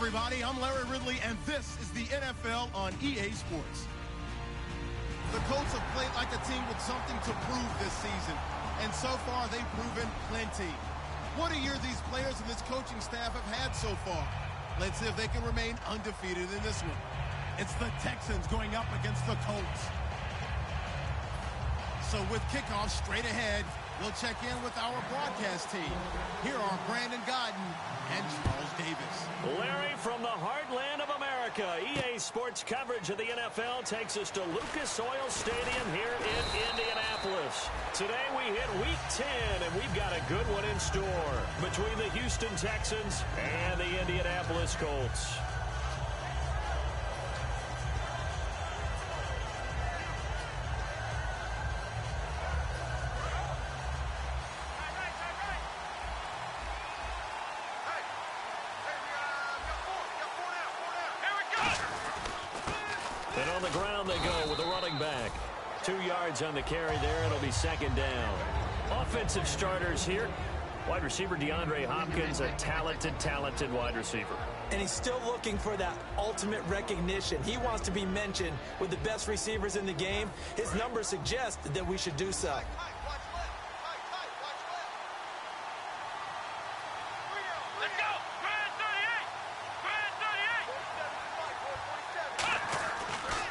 everybody. I'm Larry Ridley, and this is the NFL on EA Sports. The Colts have played like a team with something to prove this season, and so far they've proven plenty. What a year these players and this coaching staff have had so far. Let's see if they can remain undefeated in this one. It's the Texans going up against the Colts. So with kickoff straight ahead, we'll check in with our broadcast team. Here are Brandon Godden and Charles Davis. Larry, from the heartland of America, EA Sports coverage of the NFL takes us to Lucas Oil Stadium here in Indianapolis. Today we hit Week 10, and we've got a good one in store between the Houston Texans and the Indianapolis Colts. And on the ground they go with the running back. 2 yards on the carry there. It'll be second down. Offensive starters here. Wide receiver DeAndre Hopkins, a talented wide receiver. And he's still looking for that ultimate recognition. He wants to be mentioned with the best receivers in the game. His numbers suggest that we should do so.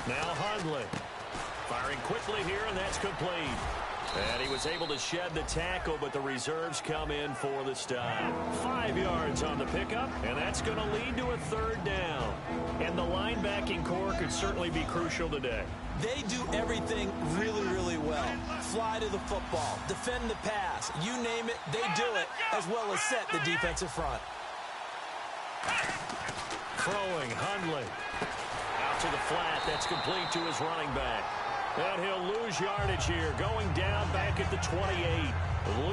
Now Hundley firing quickly here, and that's complete. And he was able to shed the tackle, but the reserves come in for the stop. 5 yards on the pickup, and that's going to lead to a third down. And the linebacking core could certainly be crucial today. They do everything really well. Fly to the football, defend the pass, you name it, they do it, as well as set the defensive front. Throwing Hundley. Out to the flat, that's complete to his running back. And he'll lose yardage here, going down back at the 28.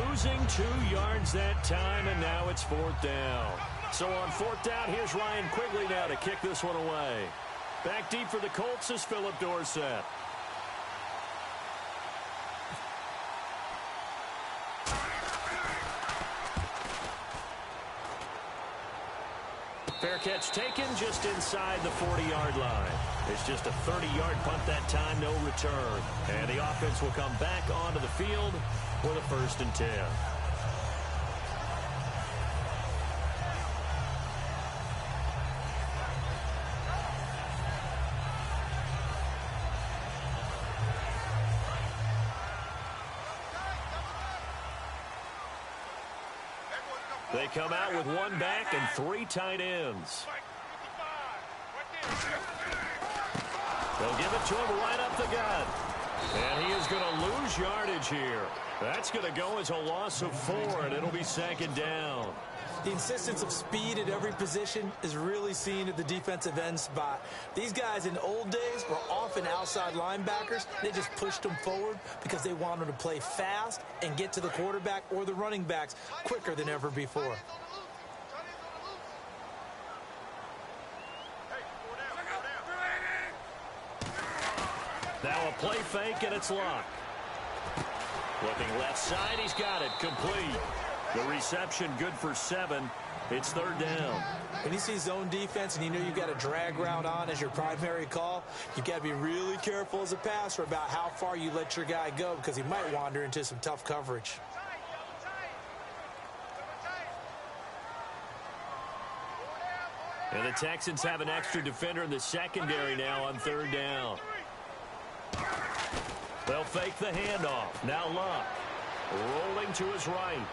Losing 2 yards that time, and now it's fourth down. So on fourth down, here's Ryan Quigley now to kick this one away. Back deep for the Colts is Philip Dorsett. Fair catch taken just inside the 40-yard line. It's just a 30-yard punt that time, no return. And the offense will come back onto the field with a 1st and 10. They come out with 1 back and 3 tight ends. They'll give it to him right up the gut. And he is going to lose yardage here. That's going to go as a loss of 4, and it'll be second down. The insistence of speed at every position is really seen at the defensive end spot. These guys in the old days were often outside linebackers. They just pushed them forward because they wanted to play fast and get to the quarterback or the running backs quicker than ever before. Now a play fake, and it's locked. Looking left side, he's got it, complete. The reception good for 7. It's third down. When you see zone defense and you know you've got a drag route on as your primary call, you've got to be really careful as a passer about how far you let your guy go because he might wander into some tough coverage. And the Texans have an extra defender in the secondary now on third down. They'll fake the handoff. Now Luck rolling to his right.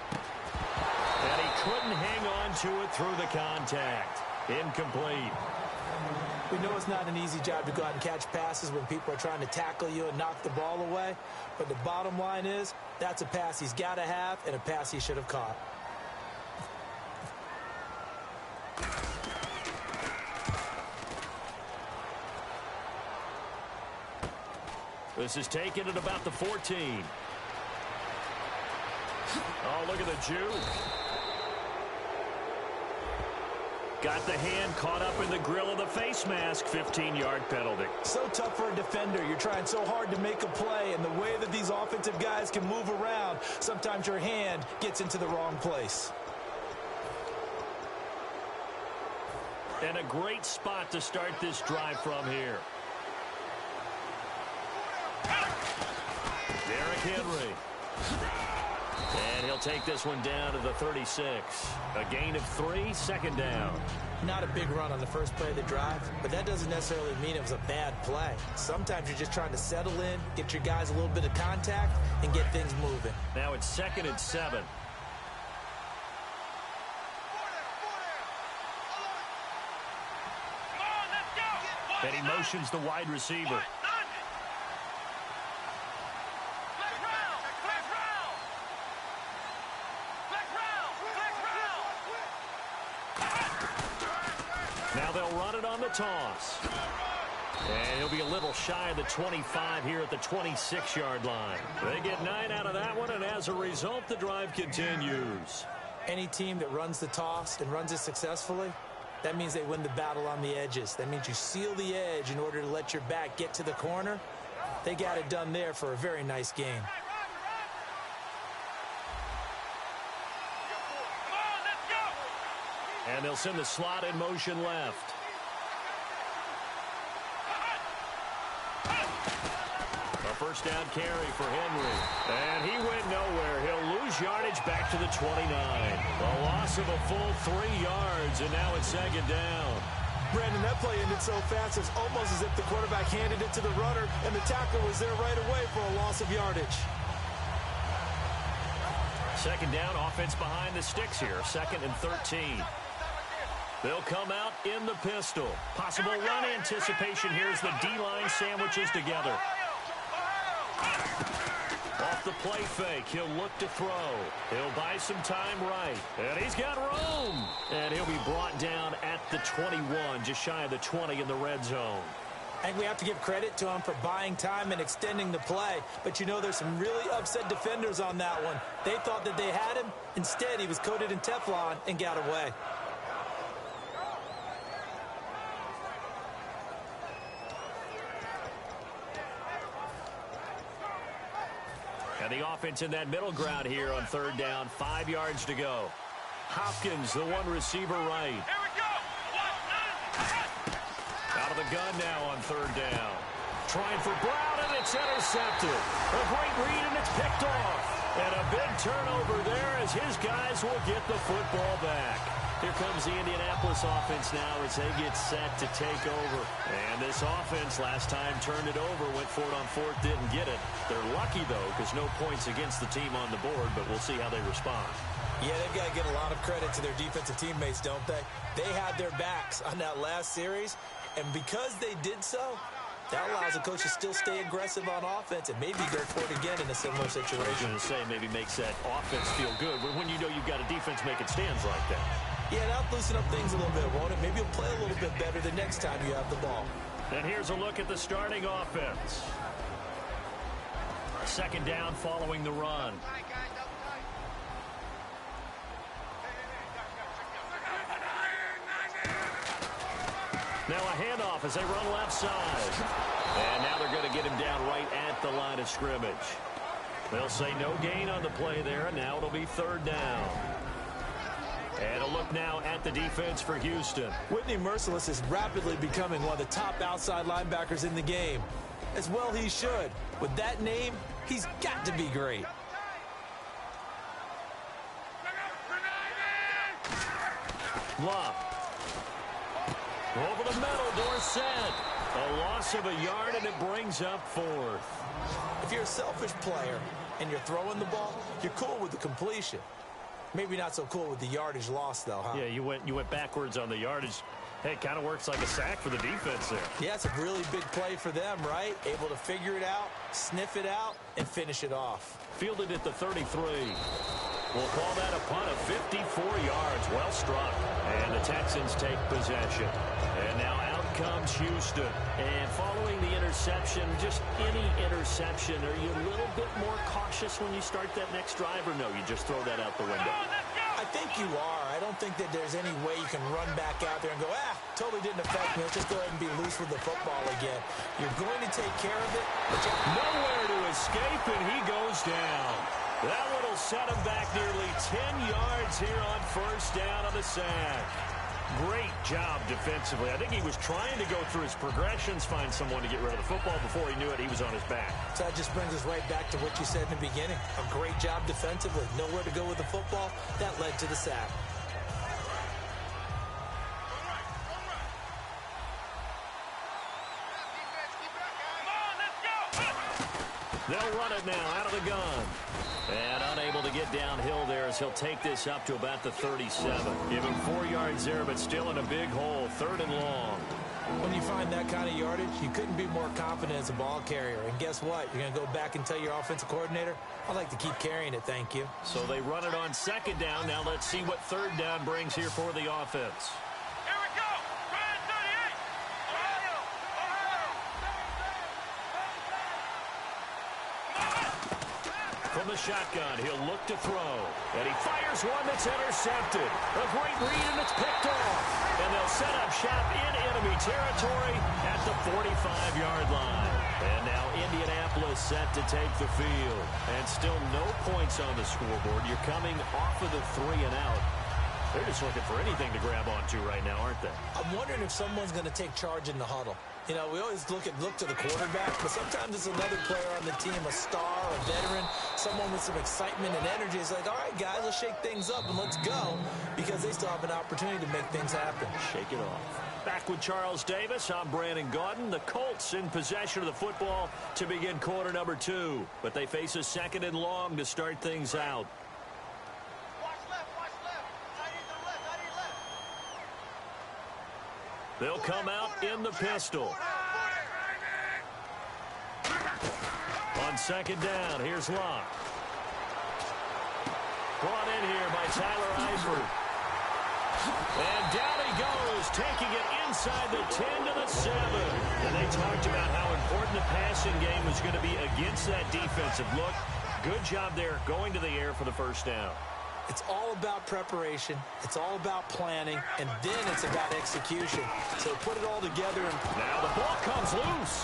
And he couldn't hang on to it through the contact. Incomplete. We know it's not an easy job to go out and catch passes when people are trying to tackle you and knock the ball away. But the bottom line is, that's a pass he's got to have and a pass he should have caught. This is taken at about the 14. Oh, look at the juke. Got the hand caught up in the grill of the face mask. 15-yard penalty. So tough for a defender. You're trying so hard to make a play, and the way that these offensive guys can move around, sometimes your hand gets into the wrong place. And a great spot to start this drive from here. Derrick Henry. And he'll take this one down to the 36. A gain of 3, second down. Not a big run on the first play of the drive, but that doesn't necessarily mean it was a bad play. Sometimes you're just trying to settle in, get your guys a little bit of contact, and get things moving. Now it's 2nd and 7. And he motions the wide receiver. Now they'll run it on the toss. And he'll be a little shy of the 25 here at the 26-yard line. They get 9 out of that one, and as a result, the drive continues. Any team that runs the toss and runs it successfully, that means they win the battle on the edges. That means you seal the edge in order to let your back get to the corner. They got it done there for a very nice game. And they'll send the slot in motion left. A first down carry for Henry. And he went nowhere. He'll lose yardage back to the 29. A loss of a full 3 yards, and now it's 2nd down. Brandon, that play ended so fast, it's almost as if the quarterback handed it to the runner, and the tackle was there right away for a loss of yardage. 2nd down, offense behind the sticks here. 2nd and 13. They'll come out in the pistol. Possible run anticipation here as the D-line sandwiches together. Off the play fake, he'll look to throw. He'll buy some time right. And he's got room. And he'll be brought down at the 21, just shy of the 20 in the red zone. I think we have to give credit to him for buying time and extending the play. But, you know, there's some really upset defenders on that one. They thought that they had him. Instead, he was coated in Teflon and got away. And the offense in that middle ground here on 3rd down. 5 yards to go. Hopkins, the one receiver right. Here we go. Out of the gun now on 3rd down. Trying for Brown, and it's intercepted. A great read, and it's picked off. And a big turnover there as his guys will get the football back. Here comes the Indianapolis offense now as they get set to take over. And this offense last time turned it over, went for it on 4th, didn't get it. They're lucky, though, because no points against the team on the board, but we'll see how they respond. Yeah, they've got to give a lot of credit to their defensive teammates, don't they? They had their backs on that last series, and because they did so, that allows the coach to still stay aggressive on offense and maybe go for it again in a similar situation. I was going to say maybe makes that offense feel good when you know you've got a defense making stands like that. Yeah, that'll loosen up things a little bit, won't it? Maybe you'll play a little bit better the next time you have the ball. And here's a look at the starting offense. 2nd down following the run. Now a handoff as they run left side. And now they're going to get him down right at the line of scrimmage. They'll say no gain on the play there, and now it'll be 3rd down. And a look now at the defense for Houston. Whitney Merciless is rapidly becoming one of the top outside linebackers in the game. As well he should. With that name, he's got to be great. Love. Over the middle, Dorsett. A loss of a yard, and it brings up 4th. If you're a selfish player and you're throwing the ball, you're cool with the completion. Maybe not so cool with the yardage loss, though, huh? Yeah, you went backwards on the yardage. Hey, it kind of works like a sack for the defense there. Yeah, it's a really big play for them, right? Able to figure it out, sniff it out, and finish it off. Fielded at the 33. We'll call that a punt of 54 yards. Well struck. And the Texans take possession. And now out comes Houston. And following the interception, just any interception, are you a little bit more cautious when you start that next drive, or no, you just throw that out the window? I think you are. I don't think that there's any way you can run back out there and go, totally didn't affect me. Let's just go ahead and be loose with the football again. You're going to take care of it. But nowhere to escape, and he goes down. That one will set him back nearly 10 yards here on 1st down on the sack. Great job defensively. I think he was trying to go through his progressions, find someone to get rid of the football. Before he knew it, he was on his back. So that just brings us right back to what you said in the beginning. A great job defensively. Nowhere to go with the football. That led to the sack. They'll run it now out of the gun. And unable to get downhill there as he'll take this up to about the 37. Give him 4 yards there, but still in a big hole. 3rd and long. When you find that kind of yardage, you couldn't be more confident as a ball carrier. And guess what? You're going to go back and tell your offensive coordinator, I'd like to keep carrying it, thank you. So they run it on 2nd down. Now let's see what 3rd down brings here for the offense. From the shotgun, he'll look to throw. And he fires one that's intercepted. A great read, and it's picked off. And they'll set up shop in enemy territory at the 45-yard line. And now Indianapolis set to take the field. And still no points on the scoreboard. You're coming off of the 3 and out. They're just looking for anything to grab onto right now, aren't they? I'm wondering if someone's going to take charge in the huddle. You know, we always look to the quarterback, but sometimes it's another player on the team, a star, a veteran, someone with some excitement and energy. It's like, all right, guys, let's shake things up and let's go, because they still have an opportunity to make things happen. Shake it off. Back with Charles Davis, I'm Brandon Gaudin. The Colts in possession of the football to begin quarter number 2, but they face a 2nd and long to start things out. They'll come out in the pistol. On 2nd down, here's Locke. Brought in here by Tyler Eifert. And down he goes, taking it inside the 10 to the 7. And they talked about how important the passing game was going to be against that defensive look. Good job there, going to the air for the 1st down. It's all about preparation. It's all about planning. And then it's about execution. So put it all together. And now the ball comes loose.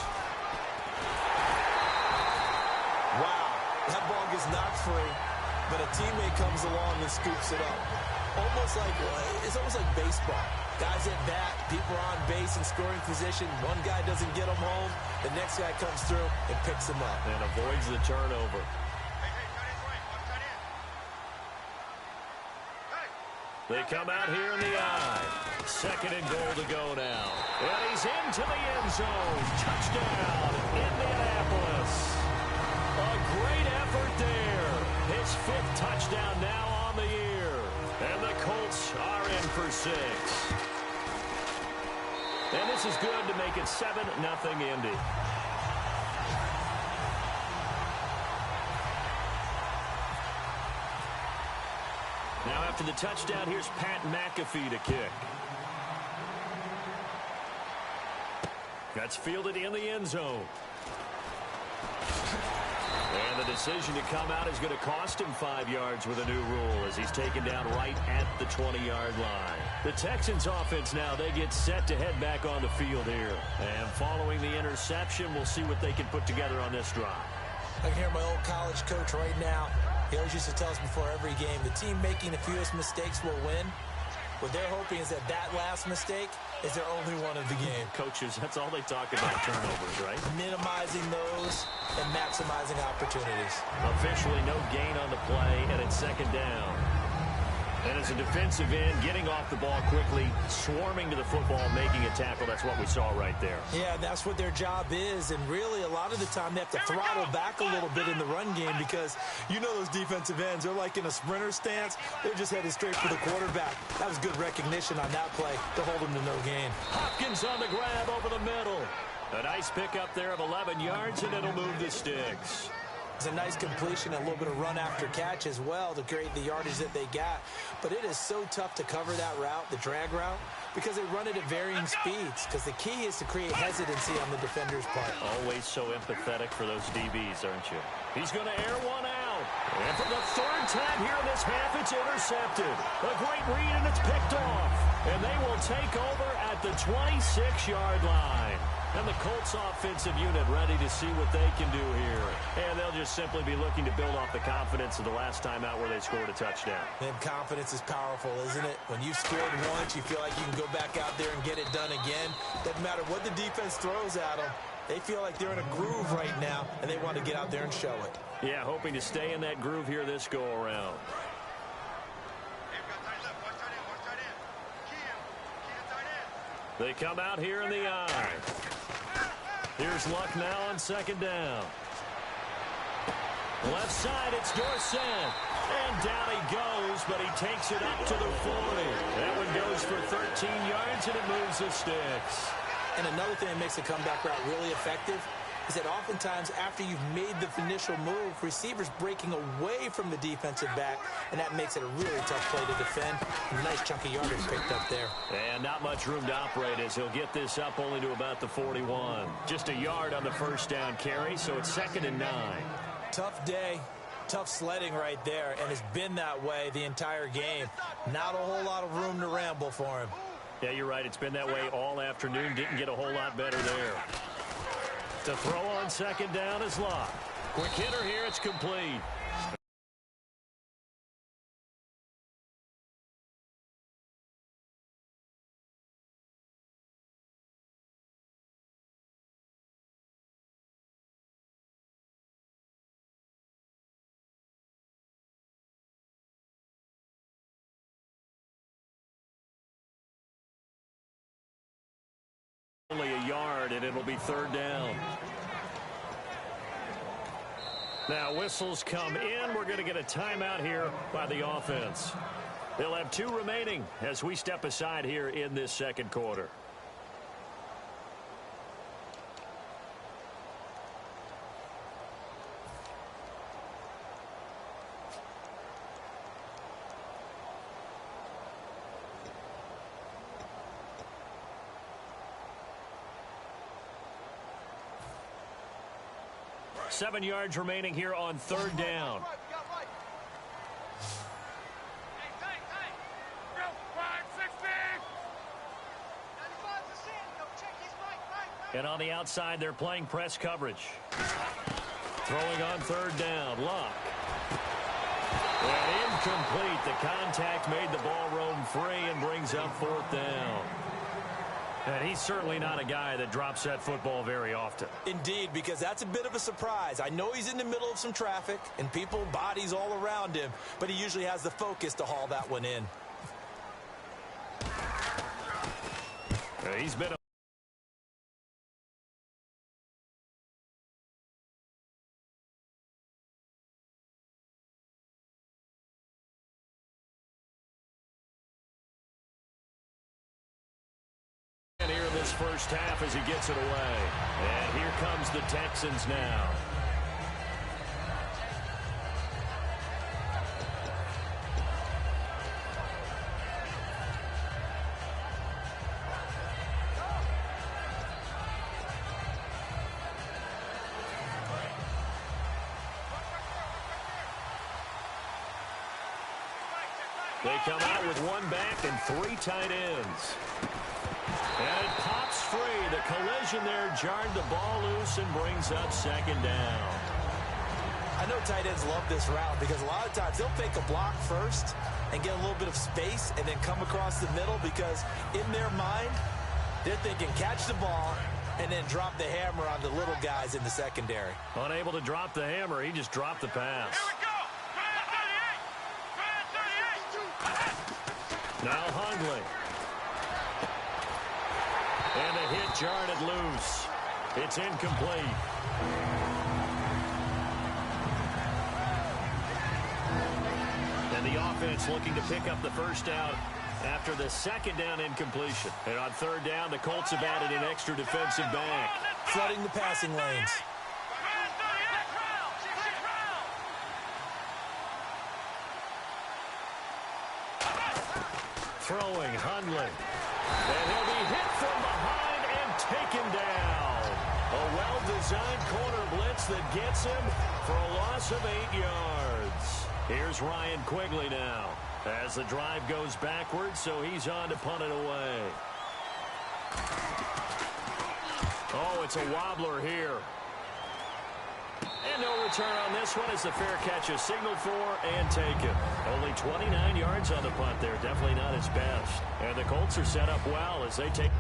Wow. That ball gets knocked free. But a teammate comes along and scoops it up. It's almost like baseball. Guys at bat, people are on base in scoring position. One guy doesn't get them home. The next guy comes through and picks him up. And avoids the turnover. They come out here in the eye. 2nd and goal to go now. And he's into the end zone. Touchdown, Indianapolis. A great effort there. His 5th touchdown now on the year. And the Colts are in for 6. And this is good to make it 7-0 Indy. Now after the touchdown, here's Pat McAfee to kick. That's fielded in the end zone. And the decision to come out is going to cost him 5 yards with a new rule as he's taken down right at the 20-yard line. The Texans offense now, they get set to head back on the field here. And following the interception, we'll see what they can put together on this drive. I can hear my old college coach right now. He always used to tell us before every game, the team making the fewest mistakes will win. What they're hoping is that last mistake is their only one of the game. Coaches, that's all they talk about, turnovers, right? Minimizing those and maximizing opportunities. Officially no gain on the play, and it's 2nd down. And as a defensive end, getting off the ball quickly, swarming to the football, making a tackle, that's what we saw right there. Yeah, that's what their job is, and really a lot of the time they have to throttle back a little bit in the run game because you know those defensive ends, they're like in a sprinter stance. They're just headed straight for the quarterback. That was good recognition on that play to hold him to no gain. Hopkins on the grab over the middle. A nice pickup there of 11 yards, and it'll move the sticks. It's a nice completion, a little bit of run after catch as well to create the yardage that they got. But it is so tough to cover that route, the drag route, because they run it at varying speeds. Because the key is to create hesitancy on the defender's part. Always so empathetic for those DBs, aren't you? He's going to air one out. And for the 3rd time here in this half, it's intercepted. A great read, and it's picked off. And they will take over at the 26-yard line. And the Colts offensive unit ready to see what they can do here. And they'll just simply be looking to build off the confidence of the last time out where they scored a touchdown. And confidence is powerful, isn't it? When you've scored once, you feel like you can go back out there and get it done again. Doesn't matter what the defense throws at them. They feel like they're in a groove right now, and they want to get out there and show it. Yeah, hoping to stay in that groove here this go-around. They come out here in the eye. Here's Luck now on second down. Left side, it's Dorsett. And down he goes, but he takes it up to the 40. That one goes for 13 yards, and it moves the sticks. And another thing that makes the comeback route really effective is that oftentimes after you've made the initial move, receivers breaking away from the defensive back, and that makes it a really tough play to defend. A nice chunk of yardage picked up there. And not much room to operate as he'll get this up only to about the 41. Just a yard on the first down carry, so it's 2nd and 9. Tough day, tough sledding right there, and it's been that way the entire game. Not a whole lot of room to ramble for him. Yeah, you're right. It's been that way all afternoon. Didn't get a whole lot better there. To throw on second down is Luck. Quick hitter here. It's complete. Only a yard, and it'll be 3rd down. Now, whistles come in. We're going to get a timeout here by the offense. They'll have 2 remaining as we step aside here in this second quarter. Seven yards remaining here on 3rd down. And on the outside, they're playing press coverage. Throwing on 3rd down, Luck. And incomplete. The contact made the ball roam free and brings up 4th down. And he's certainly not a guy that drops that football very often. Indeed, because that's a bit of a surprise. I know he's in the middle of some traffic and people, bodies all around him, but he usually has the focus to haul that one in. He's been this first half as he gets it away. And here comes the Texans now. They come out with 1 back and 3 tight ends. And it pops free. The collision there jarred the ball loose and brings up 2nd down. I know tight ends love this route because a lot of times they'll fake a block first and get a little bit of space and then come across the middle because in their mind, they're thinking catch the ball and then drop the hammer on the little guys in the secondary. Unable to drop the hammer, he just dropped the pass. Here we go. Now Hundley. And the hit jarred it loose. It's incomplete. And the offense looking to pick up the first down after the 2nd down incompletion. And on 3rd down, the Colts have added an extra defensive back. Flooding the passing lanes. Throwing Hundley. And he'll be hit from behind and taken down. A well-designed corner blitz that gets him for a loss of 8 yards. Here's Ryan Quigley now as the drive goes backwards, so he's on to punt it away. it's a wobbler here. And no return on this one as the fair catch is signaled for and taken. Only 29 yards on the punt there. Definitely not his best. And the Colts are set up well as they take...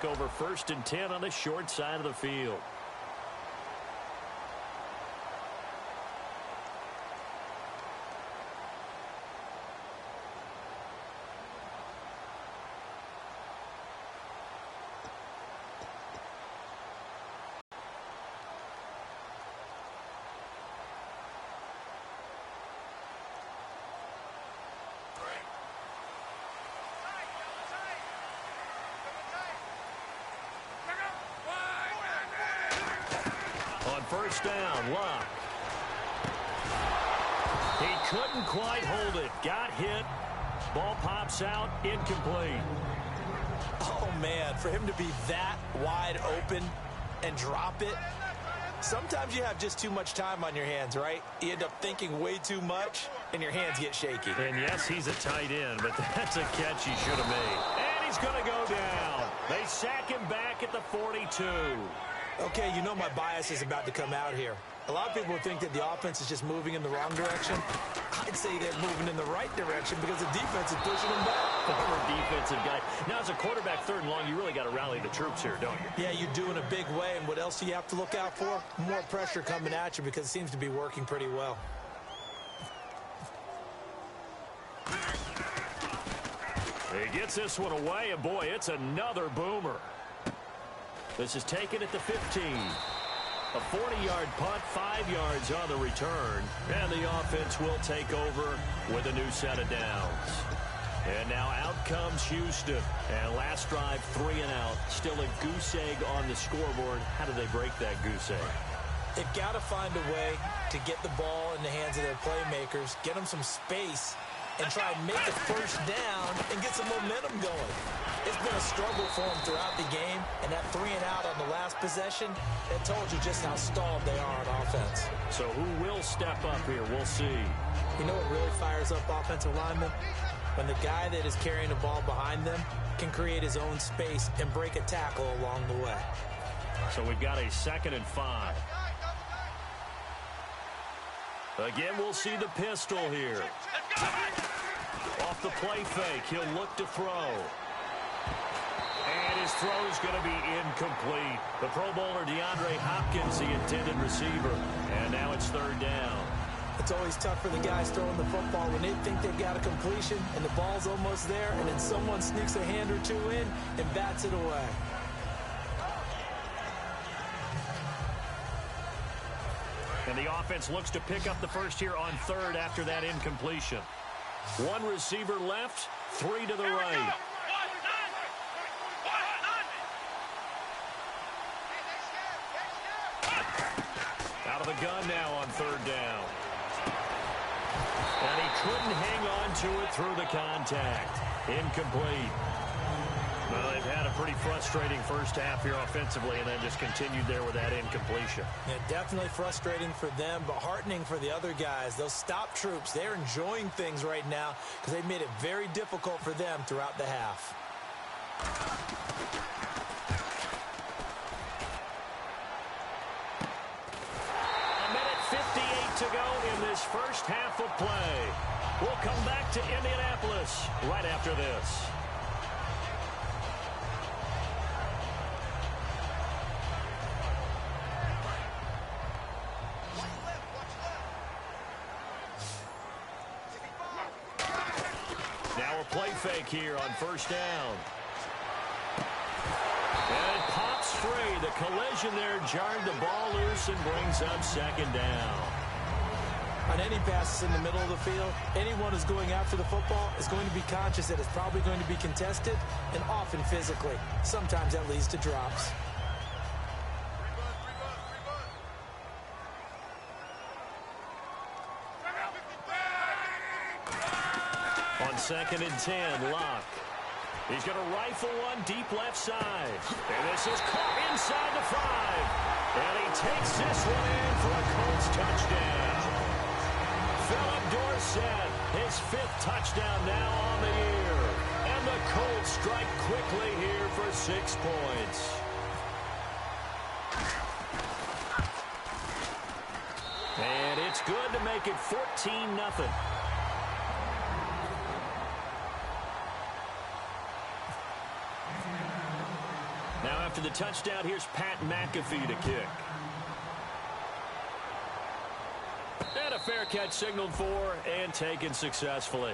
Over 1st and 10 on the short side of the field. First down, Luck. He couldn't quite hold it. Got hit. Ball pops out. Incomplete. Oh, man, for him to be that wide open and drop it. Sometimes you have just too much time on your hands, right? You end up thinking way too much, and your hands get shaky. And, yes, he's a tight end, but that's a catch he should have made. And he's going to go down. They sack him back at the 42. Okay, you know my bias is about to come out here. A lot of people think that the offense is just moving in the wrong direction. I'd say they're moving in the right direction because the defense is pushing them back. Former defensive guy. Now, as a quarterback 3rd and long, you really got to rally the troops here, don't you? Yeah, you do in a big way. And what else do you have to look out for? More pressure coming at you because it seems to be working pretty well. He gets this one away, and boy, it's another boomer. This is taken at the 15. A 40-yard punt, 5 yards on the return. And the offense will take over with a new set of downs. And now out comes Houston. And last drive, 3 and out. Still a goose egg on the scoreboard. How do they break that goose egg? They've got to find a way to get the ball in the hands of their playmakers, get them some space, and try and make a first down and get some momentum going. It's been a struggle for them throughout the game, and that 3 and out on the last possession, it told you just how stalled they are on offense. So who will step up here? We'll see. You know what really fires up offensive linemen? When the guy that is carrying the ball behind them can create his own space and break a tackle along the way. So we've got a 2nd and 5. Again, we'll see the pistol here. Off the play fake, he'll look to throw. And his throw is going to be incomplete. The Pro Bowler DeAndre Hopkins, the intended receiver. And now it's 3rd down. It's always tough for the guys throwing the football when they think they've got a completion and the ball's almost there, and then someone sneaks a hand or two in and bats it away. And the offense looks to pick up the first here on 3rd after that incompletion. 1 receiver left, 3 to the right. Out of the gun now on 3rd down. And he couldn't hang on to it through the contact. Incomplete. Well, they've had a pretty frustrating first half here offensively and then just continued there with that incompletion. Yeah, definitely frustrating for them, but heartening for the other guys. Those stop troops, they're enjoying things right now because they've made it very difficult for them throughout the half. to go in this first half of play. We'll come back to Indianapolis right after this. Now a play fake here on first down. And it pops free. The collision there jarred the ball loose and brings up second down. On any passes in the middle of the field, anyone who's going after the football is going to be conscious that it's probably going to be contested and often physically. Sometimes that leads to drops. On 2nd and 10, Locke. He's going to rifle one deep left side. And this is caught inside the 5. And he takes this one in for a Colts touchdown. Philip Dorsett, his 5th touchdown now on the year. And the Colts strike quickly here for 6 points. And it's good to make it 14-0. Now after the touchdown, here's Pat McAfee to kick. And a fair catch signaled for and taken successfully.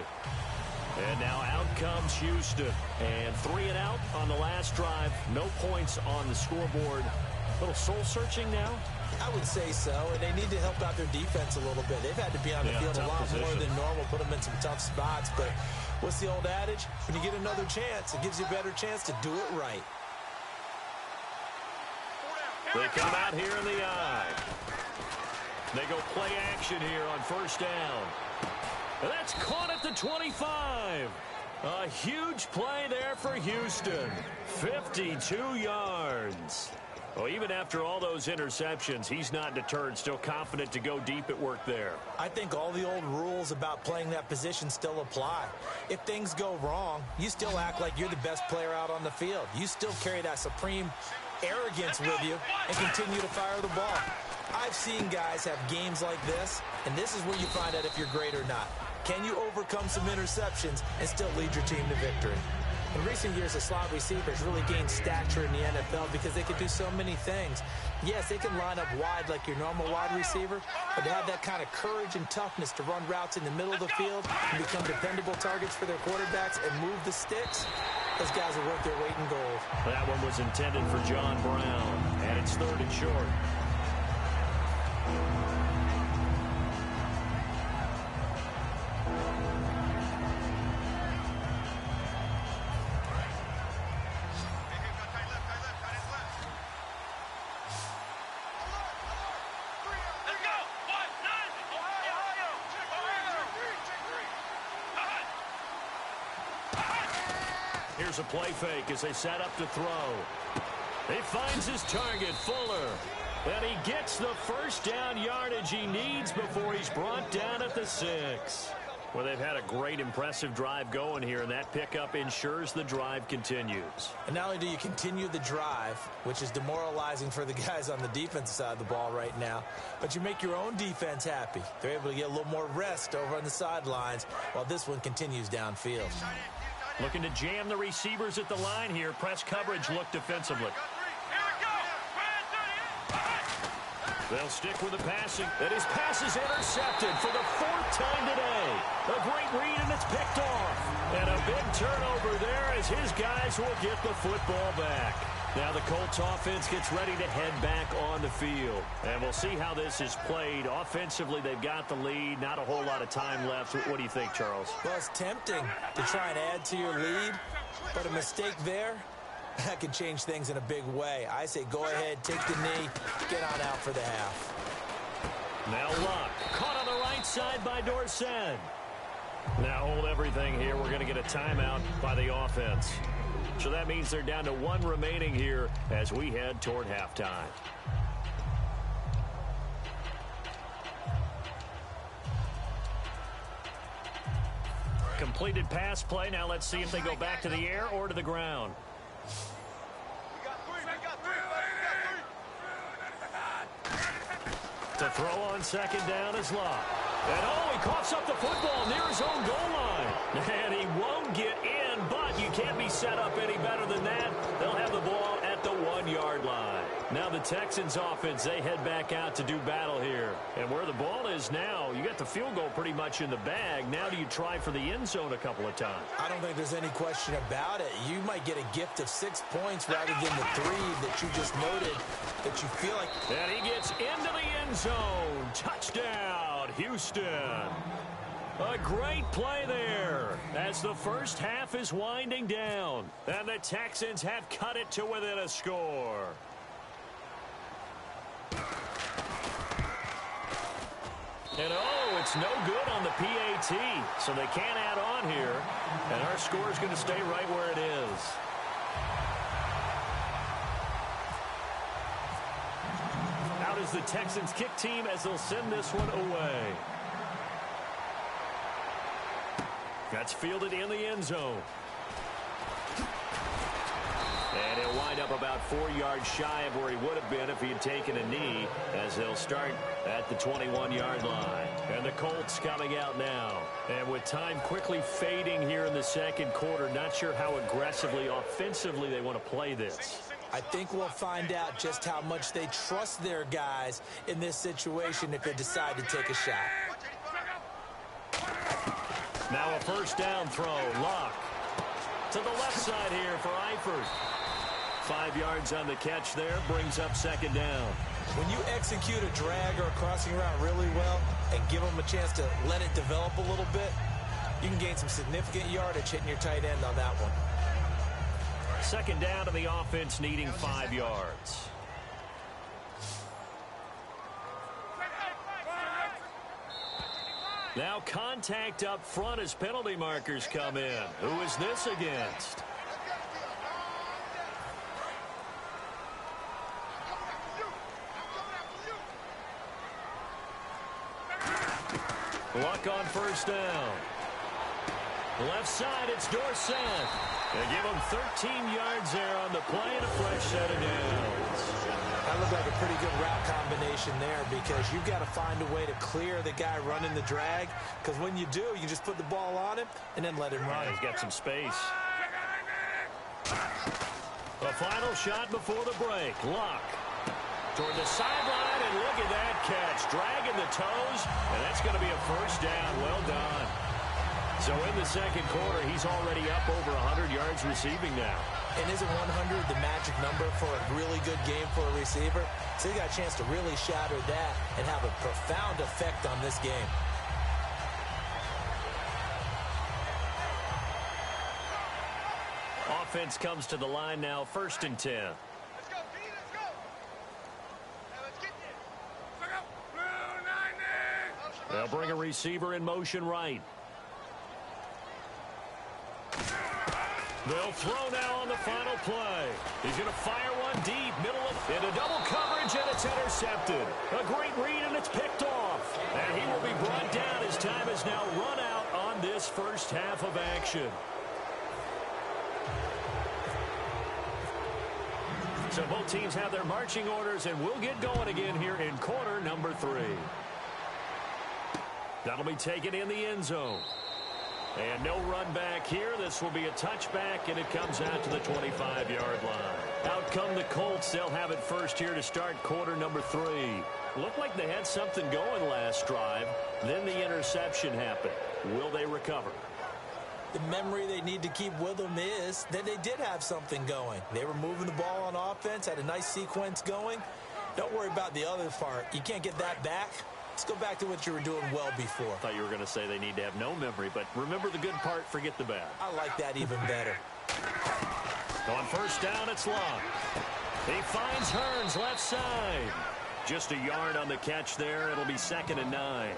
And now out comes Houston. And 3 and out on the last drive. No points on the scoreboard. A little soul-searching now? I would say so, and they need to help out their defense a little bit. They've had to be on the field a lot more than normal, put them in some tough spots. But what's the old adage? When you get another chance, it gives you a better chance to do it right. They come out here in the eye. They go play action here on first down. And that's caught at the 25. A huge play there for Houston. 52 yards. Well, even after all those interceptions, he's not deterred, still confident to go deep at work there. I think all the old rules about playing that position still apply. If things go wrong, you still act like you're the best player out on the field. You still carry that supreme arrogance with you and continue to fire the ball. I've seen guys have games like this, and this is where you find out if you're great or not. Can you overcome some interceptions and still lead your team to victory? In recent years, the slot receivers really gained stature in the NFL because they can do so many things. Yes, they can line up wide like your normal wide receiver, but to have that kind of courage and toughness to run routes in the middle of the field and become dependable targets for their quarterbacks and move the sticks, those guys are worth their weight in gold. That one was intended for John Brown, and it's 3rd and short. Here's a play fake as they set up to throw. He finds his target, Fuller. And he gets the first down yardage he needs before he's brought down at the 6. Well, they've had a great, impressive drive going here, and that pickup ensures the drive continues. And not only do you continue the drive, which is demoralizing for the guys on the defensive side of the ball right now, but you make your own defense happy. They're able to get a little more rest over on the sidelines while this one continues downfield. Looking to jam the receivers at the line here. Press coverage look defensively. They'll stick with the passing. And his pass is intercepted for the 4th time today. A great read, and it's picked off. And a big turnover there as his guys will get the football back. Now the Colts offense gets ready to head back on the field. And we'll see how this is played. Offensively, they've got the lead. Not a whole lot of time left. What do you think, Charles? Well, it's tempting to try and add to your lead, but a mistake there, that can change things in a big way. I say go ahead, take the knee, get on out for the half. Now Luck, caught on the right side by Dorsett. Now hold everything here. We're going to get a timeout by the offense. So that means they're down to 1 remaining here as we head toward halftime. Completed pass play. Now let's see if they go back to the air or to the ground. To throw on second down is Locke. And he coughs up the football near his own goal line. And he won't get in, but you can't be set up any better than that. They'll have the ball at the 1-yard line. Now the Texans offense, they head back out to do battle here. And where the ball is now, you got the field goal pretty much in the bag. Now do you try for the end zone a couple of times? I don't think there's any question about it. You might get a gift of 6 points rather than the 3 that you just noted that you feel like. And he gets into the end zone. Touchdown, Houston. A great play there as the first half is winding down. And the Texans have cut it to within a score. And it's no good on the PAT, so they can't add on here. And our score is going to stay right where it is. Out is the Texans kick team as they'll send this one away. That's fielded in the end zone. And he'll wind up about 4 yards shy of where he would have been if he had taken a knee, as they'll start at the 21-yard line. And the Colts coming out now. And with time quickly fading here in the second quarter, not sure how aggressively, offensively they want to play this. I think we'll find out just how much they trust their guys in this situation if they decide to take a shot. Now a first down throw. Locke to the left side here for Eifert. 5 yards on the catch there, brings up second down. When you execute a drag or a crossing route really well and give them a chance to let it develop a little bit, you can gain some significant yardage hitting your tight end on that one. Second down to the offense, needing 5 yards. Now contact up front as penalty markers come in. Who is this against? Luck on first down. Left side, it's Dorsett. They give him 13 yards there on the play and a fresh set of downs. That looked like a pretty good route combination there because you've got to find a way to clear the guy running the drag, because when you do, you just put the ball on him and then let him run. He's got some space. The final shot before the break. Luck toward the sideline, and look at that catch. Dragging the toes, and that's going to be a first down. Well done. So in the second quarter, he's already up over 100 yards receiving now. And isn't 100 the magic number for a really good game for a receiver? So he got a chance to really shatter that and have a profound effect on this game. Offense comes to the line now, 1st and 10. Let's go, D, let's go. Now let's get this. They'll bring a receiver in motion right. They'll throw now on the final play. He's going to fire one deep, middle of, into double coverage, and it's intercepted. A great read, and it's picked off. And he will be brought down. His time is now run out on this first half of action. So both teams have their marching orders, and we'll get going again here in quarter number 3. That'll be taken in the end zone. And no run back here. This will be a touchback, and it comes out to the 25-yard line. Out come the Colts. They'll have it first here to start quarter number 3. Looked like they had something going last drive. Then the interception happened. Will they recover? The memory they need to keep with them is that they did have something going. They were moving the ball on offense, had a nice sequence going. Don't worry about the other part. You can't get that back. Let's go back to what you were doing well before. I thought you were going to say they need to have no memory, but remember the good part, forget the bad. I like that even better. On first down, it's Locke. He finds Hearns left side. Just a yard on the catch there. It'll be 2nd and 9.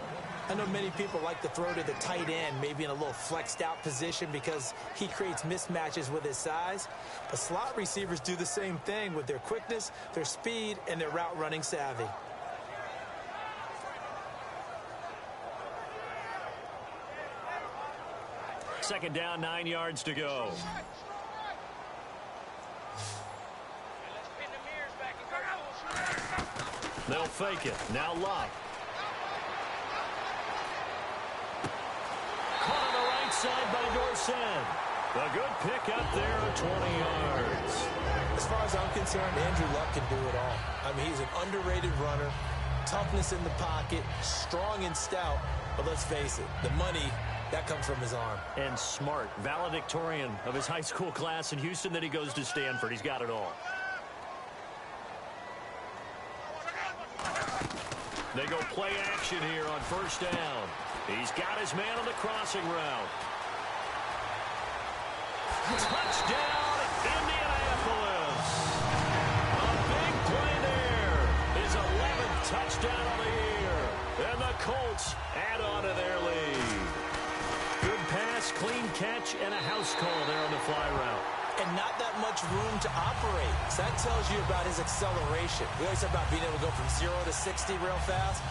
I know many people like to throw to the tight end, maybe in a little flexed out position because he creates mismatches with his size. But slot receivers do the same thing with their quickness, their speed, and their route running savvy. Second down, 9 yards to go. They'll fake it. Now Love. Caught on the right side by Dorsett. A good pick up there of 20 yards. As far as I'm concerned, Andrew Luck can do it all. I mean, he's an underrated runner. Toughness in the pocket, strong and stout. But let's face it, the money, that comes from his arm. And smart, valedictorian of his high school class in Houston. Then he goes to Stanford. He's got it all. They go play action here on first down. He's got his man on the crossing route. Touchdown, Indianapolis. A big play there. His 11th touchdown of the year. And the Colts add on to their lead. Good pass, clean catch, and a house call there on the fly route. And not that much room to operate. So that tells you about his acceleration. We always talk about being able to go from 0 to 60 real fast.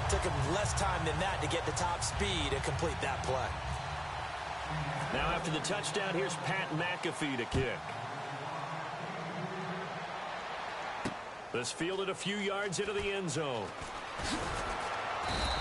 Took him less time than that to get the top speed and complete that play. Now after the touchdown, here's Pat McAfee to kick. This fielded a few yards into the end zone.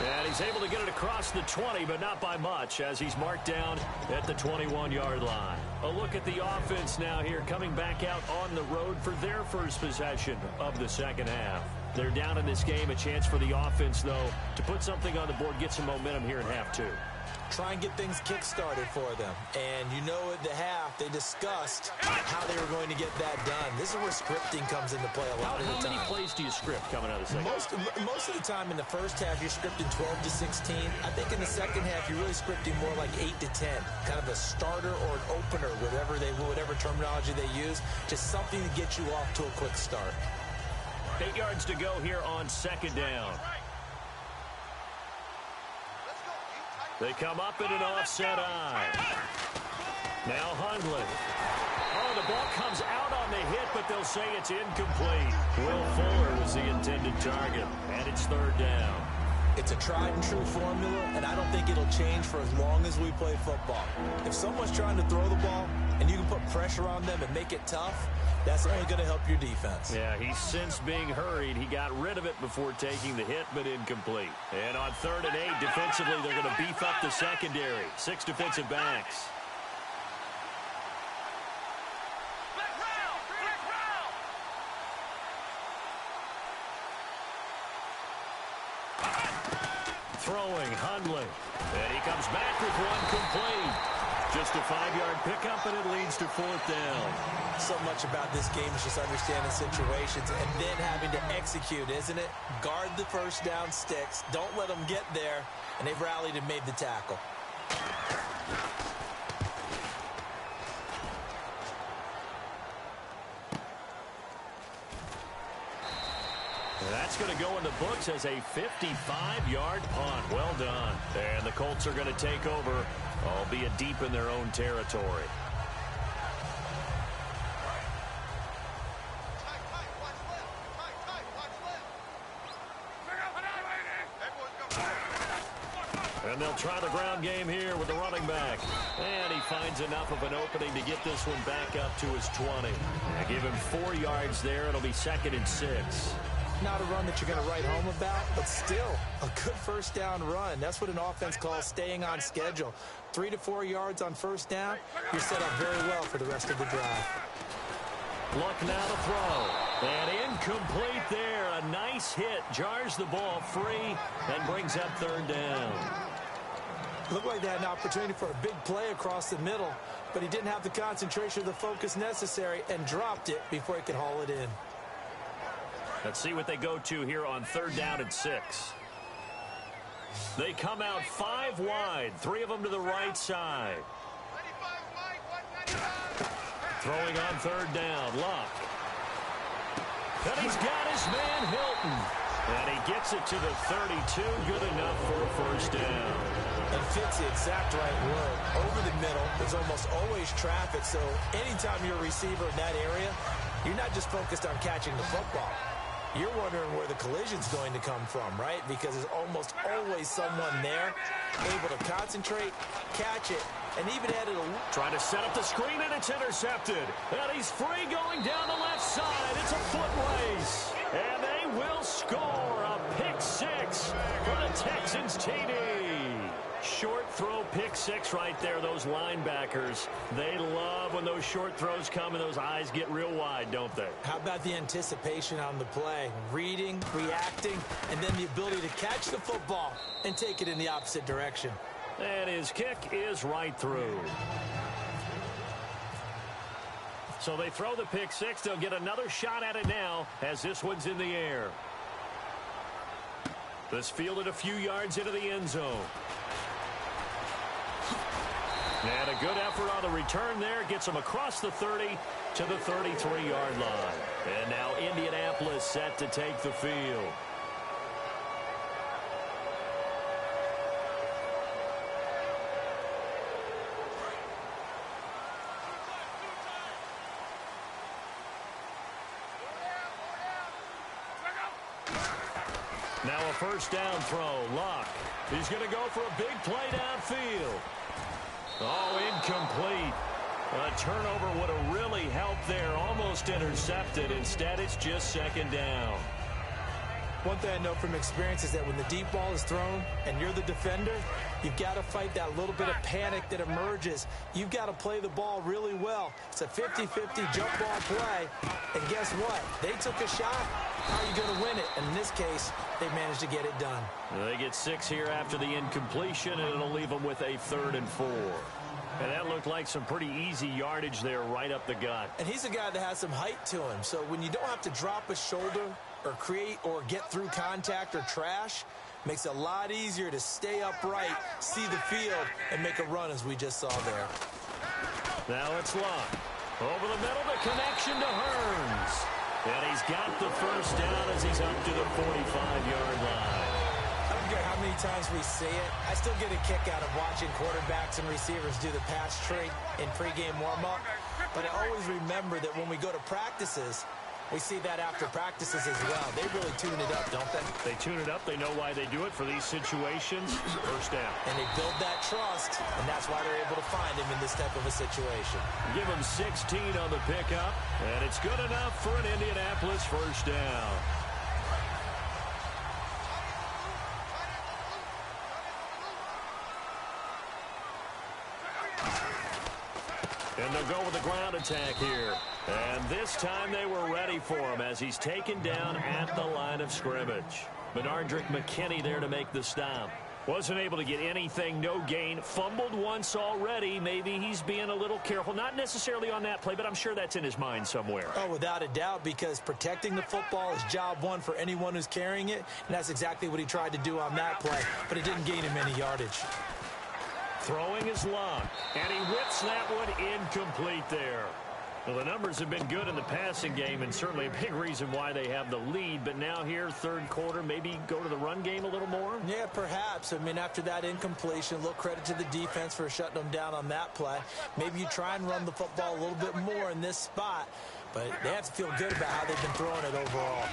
And he's able to get it across the 20, but not by much, as he's marked down at the 21-yard line. A look at the offense now here, coming back out on the road for their first possession of the second half. They're down in this game. A chance for the offense, though, to put something on the board, get some momentum here in half two. Try and get things kick-started for them. And you know at the half, they discussed how they were going to get that done. This is where scripting comes into play a lot of the time. How many plays do you script coming out of the second half? Most of the time in the first half, you're scripting 12 to 16. I think in the second half, you're really scripting more like 8 to 10. Kind of a starter or an opener, whatever terminology they use. Just something to get you off to a quick start. 8 yards to go here on second down. They come up in an offset eye. Now Hundley. Oh, the ball comes out on the hit, but they'll say it's incomplete. Will Fuller was the intended target, and it's third down. It's a tried-and-true formula, and I don't think it'll change for as long as we play football. If someone's trying to throw the ball, and you can put pressure on them and make it tough, that's only going to help your defense. Yeah, he's since being hurried. He got rid of it before taking the hit, but incomplete. And on 3rd and 8, defensively, they're going to beef up the secondary. 6 defensive backs. Throwing, Hundley. And he comes back with one complete. Just a 5-yard pickup, and it leads to 4th down. So much about this game is just understanding situations and then having to execute, isn't it? Guard the first down sticks. Don't let them get there. And they've rallied and made the tackle. That's going to go in the books as a 55-yard punt. Well done. And the Colts are going to take over, albeit deep in their own territory. And they'll try the ground game here with the running back. And he finds enough of an opening to get this one back up to his 20. I give him 4 yards there. It'll be 2nd and 6. Not a run that you're going to write home about, but still a good first down run. That's what an offense calls staying on schedule. 3 to 4 yards on first down, you're set up very well for the rest of the drive. Luck now to throw. And incomplete there. A nice hit. Jars the ball free and brings up 3rd down. Looked like they had an opportunity for a big play across the middle, but he didn't have the concentration or the focus necessary and dropped it before he could haul it in. Let's see what they go to here on 3rd down and 6. They come out 5 wide, 3 of them to the right side. Throwing on 3rd down, Luck. And he's got his man Hilton. And he gets it to the 32, good enough for a first down. And fits the exact right word. Over the middle, there's almost always traffic, so anytime you're a receiver in that area, you're not just focused on catching the football. You're wondering where the collision's going to come from, right? Because there's almost always someone there able to concentrate, catch it, and even add it a... Trying to set up the screen, and it's intercepted. And he's free going down the left side. It's a foot race. And they will score a pick six for the Texans TD. Short throw pick six right there. Those linebackers, they love when those short throws come and those eyes get real wide, don't they? How about the anticipation on the play? Reading, reacting, and then the ability to catch the football and take it in the opposite direction. And his kick is right through. So they throw the pick six. They'll get another shot at it now as this one's in the air. This fielded a few yards into the end zone. And a good effort on the return there. Gets them across the 30 to the 33-yard line. And now Indianapolis set to take the field. Now a first down throw. Luck. He's going to go for a big play downfield. Oh, incomplete. A turnover would have really helped there. Almost intercepted. Instead, it's just second down. One thing I know from experience is that when the deep ball is thrown and you're the defender, you've got to fight that little bit of panic that emerges. You've got to play the ball really well. It's a 50-50 jump ball play. And guess what? They took a shot. How are you going to win it? And in this case, they managed to get it done. They get 6 here after the incompletion, and it'll leave them with a 3rd and 4. And that looked like some pretty easy yardage there right up the gut. And he's a guy that has some height to him. So when you don't have to drop a shoulder or create or get through contact or trash, makes it a lot easier to stay upright, see the field, and make a run as we just saw there. Now it's Luck. Over the middle, the connection to Hearns. And he's got the first down as he's up to the 45-yard line. I don't care how many times we say it. I still get a kick out of watching quarterbacks and receivers do the pass tree in pregame warm-up. But I always remember that when we go to practices, we see that after practices as well. They really tune it up, don't they? They tune it up. They know why they do it for these situations. First down. And they build that trust, and that's why they're able to find him in this type of a situation. Give him 16 on the pickup, and it's good enough for an Indianapolis first down. And they'll go with the ground attack here. And this time they were ready for him as he's taken down at the line of scrimmage. Benardrick McKinney there to make the stop. Wasn't able to get anything, no gain. Fumbled once already. Maybe he's being a little careful. Not necessarily on that play, but I'm sure that's in his mind somewhere. Oh, without a doubt, because protecting the football is job one for anyone who's carrying it. And that's exactly what he tried to do on that play. But it didn't gain him any yardage. Throwing his Luck, and he whips that one incomplete there. Well, the numbers have been good in the passing game, and certainly a big reason why they have the lead. But now here, third quarter, maybe go to the run game a little more? Yeah, perhaps. I mean, after that incompletion, a little credit to the defense for shutting them down on that play. Maybe you try and run the football a little bit more in this spot. But they have to feel good about how they've been throwing it overall.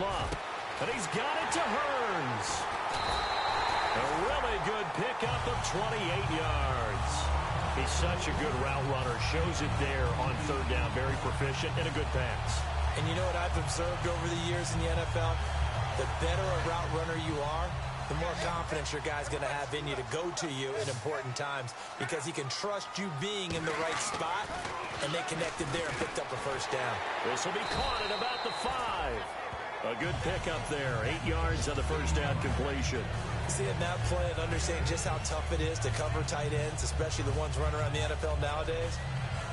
Luck, and he's got it to Hearns. A really good pickup of 28 yards. He's such a good route runner. Shows it there on third down. Very proficient and a good pass. And you know what I've observed over the years in the NFL? The better a route runner you are, the more confidence your guy's going to have in you to go to you in important times because he can trust you being in the right spot, and they connected there and picked up a first down. This will be caught at about the 5. A good pickup there. 8 yards on the first down completion. Seeing that play and understanding just how tough it is to cover tight ends, especially the ones running around the NFL nowadays,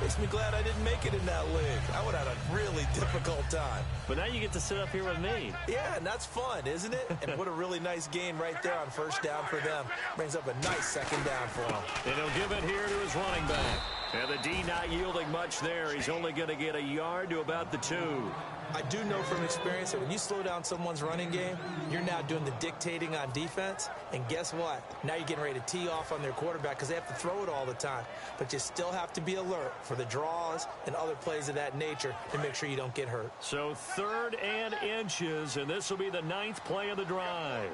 makes me glad I didn't make it in that league. I would have had a really difficult time. But now you get to sit up here with me. Yeah, and that's fun, isn't it? And what a really nice gain right there on first down for them. Brings up a nice second down for them. And he'll give it here to his running back. And the D not yielding much there. He's only going to get a yard to about the 2. I do know from experience that when you slow down someone's running game, you're now doing the dictating on defense. And guess what? Now you're getting ready to tee off on their quarterback because they have to throw it all the time. But you still have to be alert for the draws and other plays of that nature to make sure you don't get hurt. So 3rd and inches, and this will be the 9th play of the drive.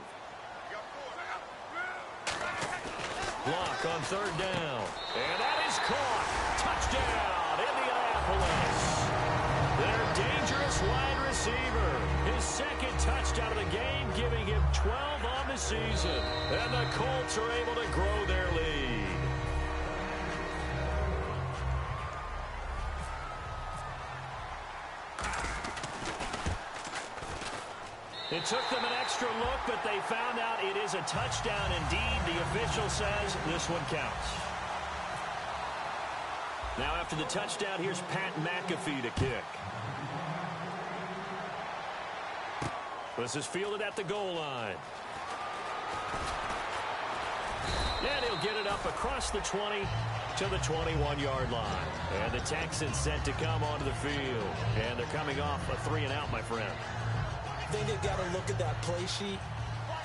Block on 3rd down. And that is caught. Touchdown, Indianapolis. Their dangerous wide receiver, his second touchdown of the game, giving him 12 on the season. And the Colts are able to grow their lead. It took them an extra look, but they found out it is a touchdown indeed. The official says this one counts. Now after the touchdown, here's Pat McAfee to kick. This is fielded at the goal line. And he'll get it up across the 20 to the 21-yard line. And the Texans set to come onto the field. And they're coming off a 3-and-out, my friend. I think they've got to look at that play sheet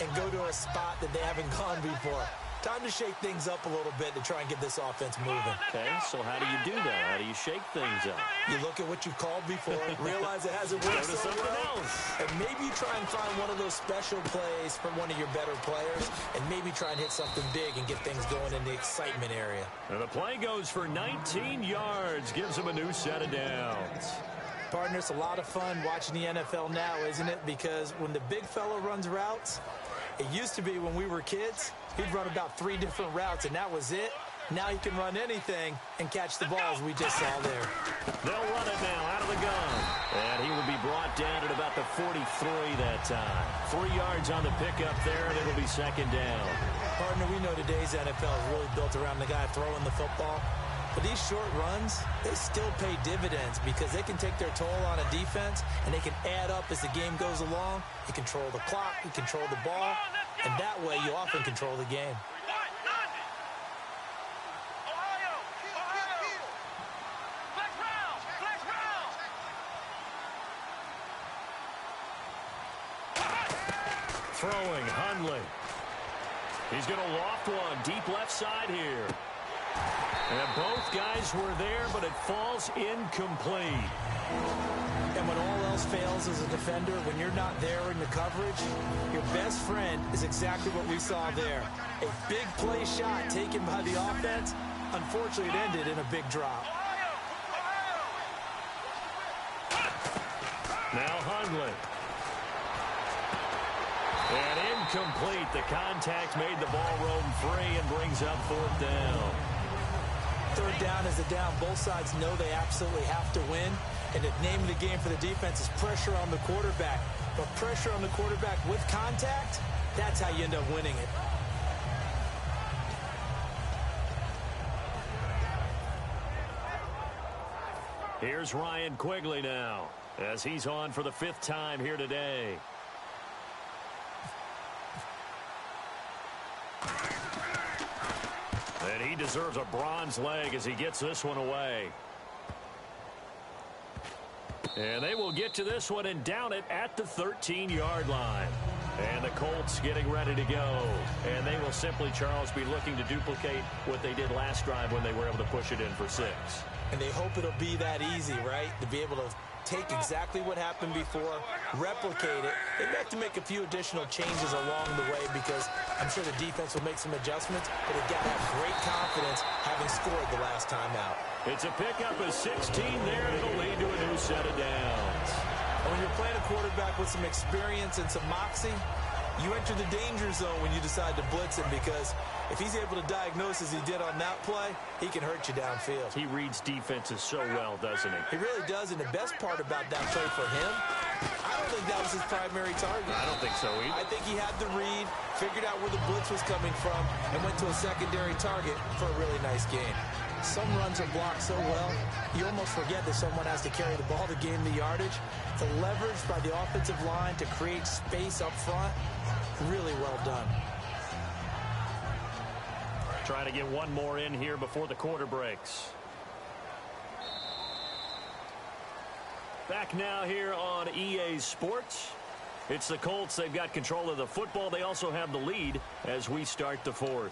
and go to a spot that they haven't gone before. Time to shake things up a little bit to try and get this offense moving. Okay, so how do you do that? How do you shake things up? You look at what you've called before, realize it hasn't worked so well, and maybe you try and find one of those special plays from one of your better players, and maybe try and hit something big and get things going in the excitement area. And the play goes for 19 yards, gives him a new set of downs. Partner, it's a lot of fun watching the NFL now, isn't it? Because when the big fella runs routes, it used to be when we were kids, he'd run about 3 different routes, and that was it. Now he can run anything and catch the balls we just saw there. They'll run it now out of the gun. And he will be brought down at about the 43 that time. 3 yards on the pickup there, and it'll be second down. Partner, we know today's NFL is really built around the guy throwing the football. But these short runs, they still pay dividends because they can take their toll on a defense, and they can add up as the game goes along. You control the clock, you control the ball, and that way you often control the game. Throwing, Hundley. He's going to loft one deep left side here. And both guys were there, but it falls incomplete. And when all else fails as a defender, when you're not there in the coverage, your best friend is exactly what we saw there. A big play shot taken by the offense. Unfortunately, it ended in a big drop. Now Hundley. And incomplete. The contact made the ball roam free and brings up fourth down. Third down is a down. Both sides know they absolutely have to win. And the name of the game for the defense is pressure on the quarterback. But pressure on the quarterback with contact, that's how you end up winning it. Here's Ryan Quigley now, as he's on for the 5th time here today. And he deserves a bronze leg as he gets this one away. And they will get to this one and down it at the 13-yard line. And the Colts getting ready to go. And they will simply, Charles, be looking to duplicate what they did last drive when they were able to push it in for 6. And they hope it'll be that easy, right? To be able to take exactly what happened before, replicate it. They may have to make a few additional changes along the way because I'm sure the defense will make some adjustments, but they've got to have great confidence having scored the last time out. It's a pickup of 16 there, and it'll lead to a new set of downs. And when you're playing a quarterback with some experience and some moxie, you enter the danger zone when you decide to blitz him because if he's able to diagnose as he did on that play, he can hurt you downfield. He reads defenses so well, doesn't he? He really does, and the best part about that play for him, I don't think that was his primary target. I don't think so either. I think he had the read, figured out where the blitz was coming from, and went to a secondary target for a really nice game. Some runs are blocked so well, you almost forget that someone has to carry the ball to gain the yardage. The leverage by the offensive line to create space up front, really well done. Trying to get one more in here before the quarter breaks. Back now here on EA Sports. It's the Colts. They've got control of the football. They also have the lead as we start the 4th.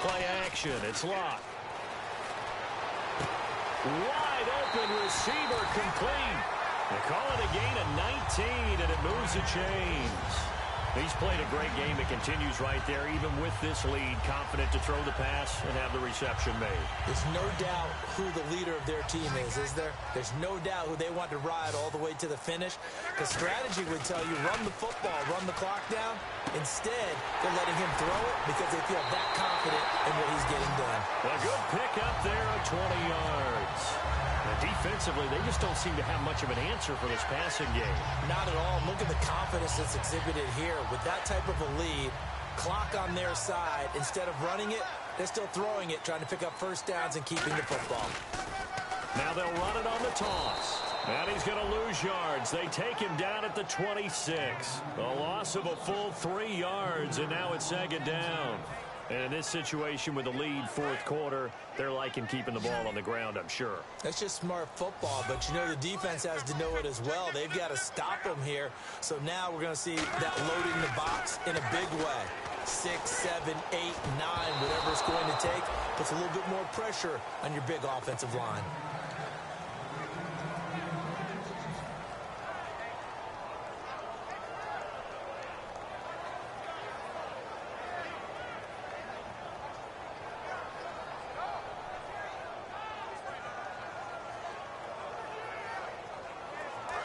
Play action. It's locked. Wide open receiver complete. They call it a gain of 19, and it moves the chains. He's played a great game. It continues right there, even with this lead, confident to throw the pass and have the reception made. There's no doubt who the leader of their team is there? There's no doubt who they want to ride all the way to the finish. The strategy would tell you, run the football, run the clock down. Instead, they're letting him throw it because they feel that confident in what he's getting done. A good pick up there of 20 yards. Defensively, they just don't seem to have much of an answer for this passing game. Not at all. Look at the confidence that's exhibited here. With that type of a lead, clock on their side, instead of running it, they're still throwing it, trying to pick up first downs and keeping the football. Now they'll run it on the toss. And he's going to lose yards. They take him down at the 26. A loss of a full 3 yards, and now it's second down. And in this situation with the lead fourth quarter, they're liking keeping the ball on the ground, I'm sure. That's just smart football, but you know the defense has to know it as well. They've got to stop them here. So now we're going to see that loading the box in a big way. 6, 7, 8, 9, whatever it's going to take, puts a little bit more pressure on your big offensive line.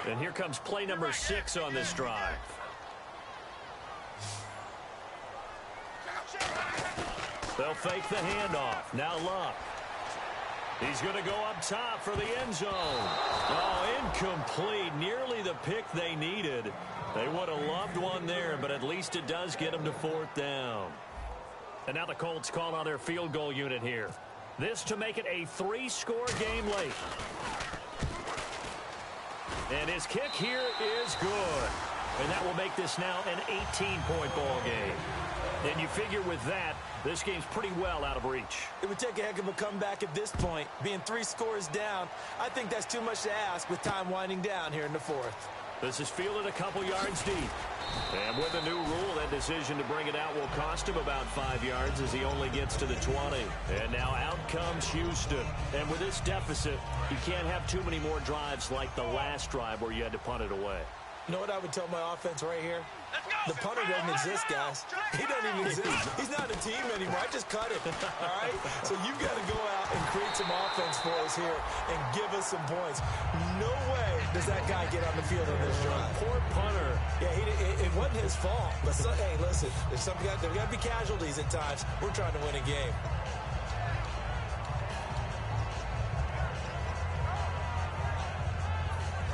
And here comes play number 6 on this drive. They'll fake the handoff. Now Luck. He's going to go up top for the end zone. Oh, incomplete. Nearly the pick they needed. They would have loved one there, but at least it does get them to fourth down. And now the Colts call on their field goal unit here. This to make it a 3-score game late. And his kick here is good. And that will make this now an 18-point ball game. And you figure with that, this game's pretty well out of reach. It would take a heck of a comeback at this point. Being 3 scores down, I think that's too much to ask with time winding down here in the fourth. This is fielded a couple yards deep. And with a new rule, that decision to bring it out will cost him about 5 yards as he only gets to the 20. And now out comes Houston. And with this deficit, you can't have too many more drives like the last drive where you had to punt it away. You know what I would tell my offense right here? The punter doesn't exist, guys. He doesn't even exist. He's not a team anymore. I just cut him, all right? So you've got to go out and create some offense for us here and give us some points. No way does that guy get on the field on this drive. Poor punter. Yeah, it wasn't his fault. But, hey, listen, there's got to be casualties at times. We're trying to win a game.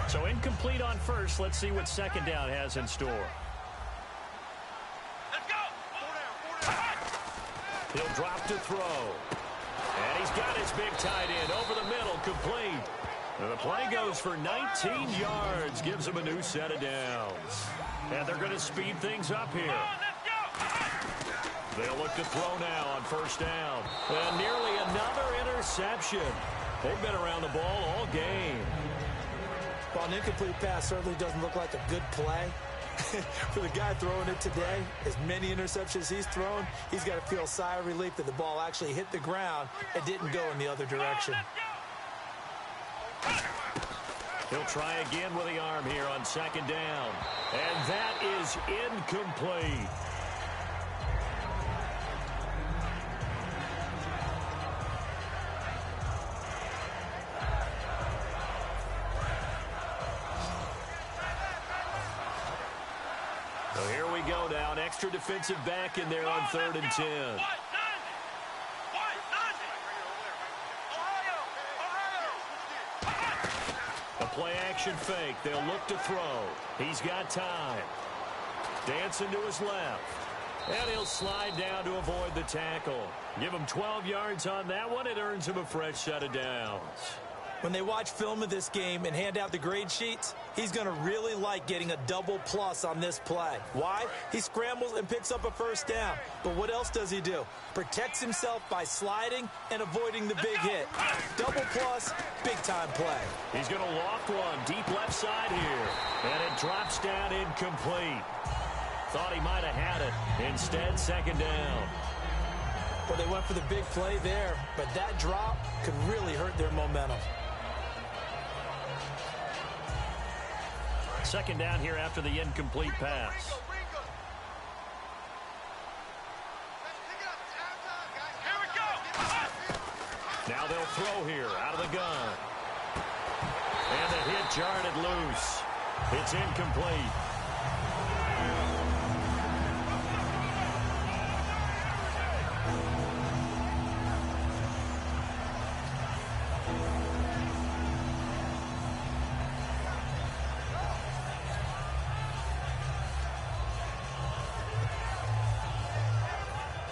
So incomplete on first. Let's see what second down has in store. Let's go. He'll drop to throw. And he's got his big tight end over the middle, complete. And the play goes for 19 yards, gives him a new set of downs. And they're going to speed things up here. They'll look to throw now on first down. And nearly another interception. They've been around the ball all game. Well, an incomplete pass certainly doesn't look like a good play. For the guy throwing it today, as many interceptions he's thrown, he's got to feel a sigh of relief that the ball actually hit the ground and didn't go in the other direction. He'll try again with the arm here on second down. And that is incomplete. So here we go now. An extra defensive back in there on 3rd and 10. A play action fake. They'll look to throw. He's got time. Dancing to his left. And he'll slide down to avoid the tackle. Give him 12 yards on that one. It earns him a fresh set of downs. When they watch film of this game and hand out the grade sheets, he's going to really like getting a double plus on this play. Why? He scrambles and picks up a first down. But what else does he do? Protects himself by sliding and avoiding the big hit. Double plus, big-time play. He's going to loft one deep left side here. And it drops down incomplete. Thought he might have had it. Instead, second down. Well, they went for the big play there, but that drop could really hurt their momentum. Second down here after the incomplete pass. Now they'll throw here out of the gun. And the hit jarred it loose. It's incomplete.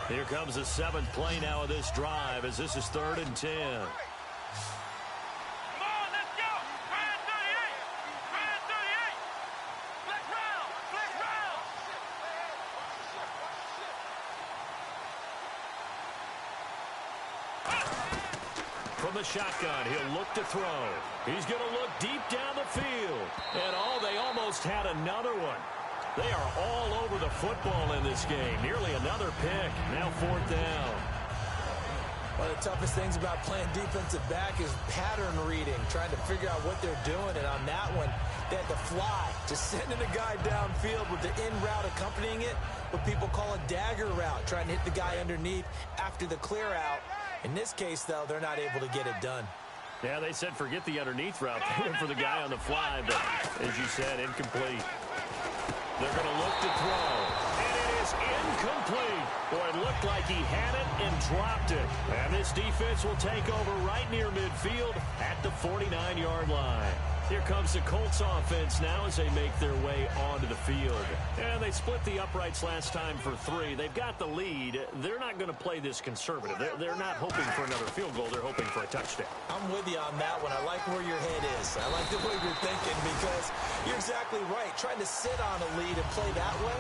Here comes the 7th play now of this drive as this is 3rd and 10. Come on, let's go! Ryan 38! Ryan 38! Flex round! Flex round! From the shotgun, he'll look to throw. He's going to look deep down the field. And they almost had another one. They are all over the football in this game. Nearly another pick. Now 4th down. One of the toughest things about playing defensive back is pattern reading, trying to figure out what they're doing. And on that one, they had to fly, just sending a guy downfield with the in route accompanying it, what people call a dagger route, trying to hit the guy underneath after the clear out. In this case, though, they're not able to get it done. Yeah, they said forget the underneath route. They went for the guy on the fly, but as you said, incomplete. They're going to look to throw. And it is incomplete. Boy, it looked like he had it and dropped it. And this defense will take over right near midfield at the 49-yard line. Here comes the Colts offense now as they make their way onto the field. And they split the uprights last time for 3. They've got the lead. They're not going to play this conservative. They're not hoping for another field goal. They're hoping for a touchdown. I'm with you on that one. I like where your head is. I like the way you're thinking because you're exactly right. Trying to sit on a lead and play that way,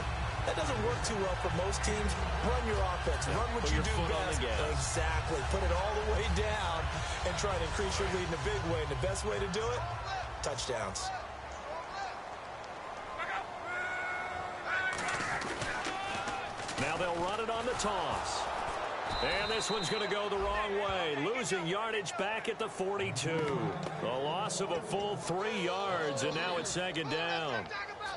that doesn't work too well for most teams. Run your offense. Run what you do best. Exactly. Put it all the way down and try to increase your lead in a big way. And the best way to do it, touchdowns. Now they'll run it on the toss. And this one's going to go the wrong way. Losing yardage back at the 42. A loss of a full 3 yards, and now it's 2nd down.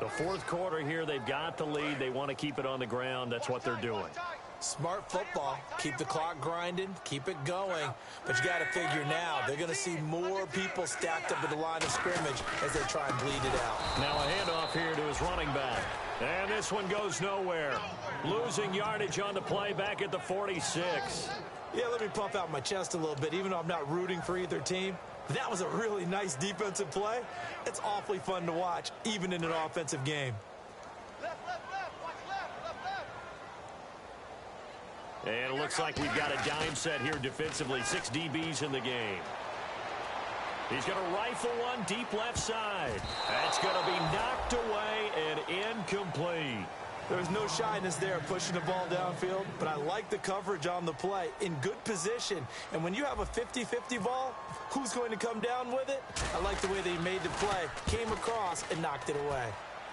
The 4th quarter here, they've got the lead. They want to keep it on the ground. That's what they're doing. Smart football. Keep the clock grinding. Keep it going. But you got to figure now, they're going to see more people stacked up at the line of scrimmage as they try and bleed it out. Now a handoff here to his running back. And this one goes nowhere. Losing yardage on the play back at the 46. Yeah, let me pump out my chest a little bit, even though I'm not rooting for either team. That was a really nice defensive play. It's awfully fun to watch, even in an offensive game. Left, watch left. And it looks like we've got a dime set here defensively. 6 DBs in the game. He's going to rifle one deep left side. That's going to be knocked away and incomplete. There's no shyness there pushing the ball downfield, but I like the coverage on the play. In good position. And when you have a 50-50 ball, who's going to come down with it? I like the way they made the play, came across, and knocked it away.